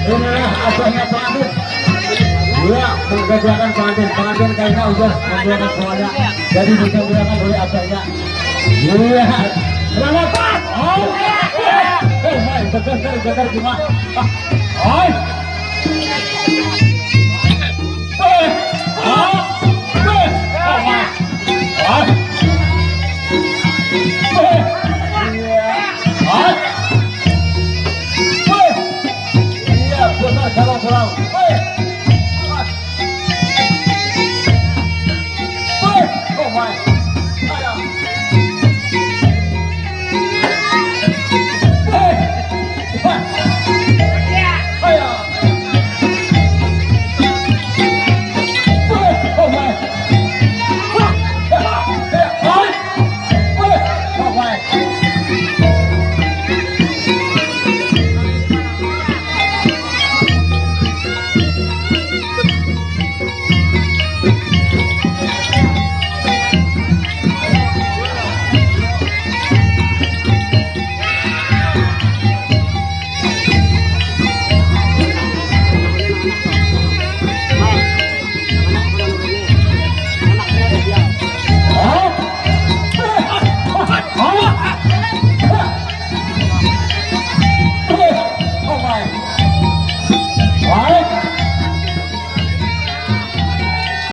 Inilah abahnya pengantin. Iya, mengerjakan pengantin kayaknya udah membuat semuanya. Jadi disediakan oleh abahnya. Iya, selamat Pak. Oh, betul gimana? Oh, iya, benar, pulang.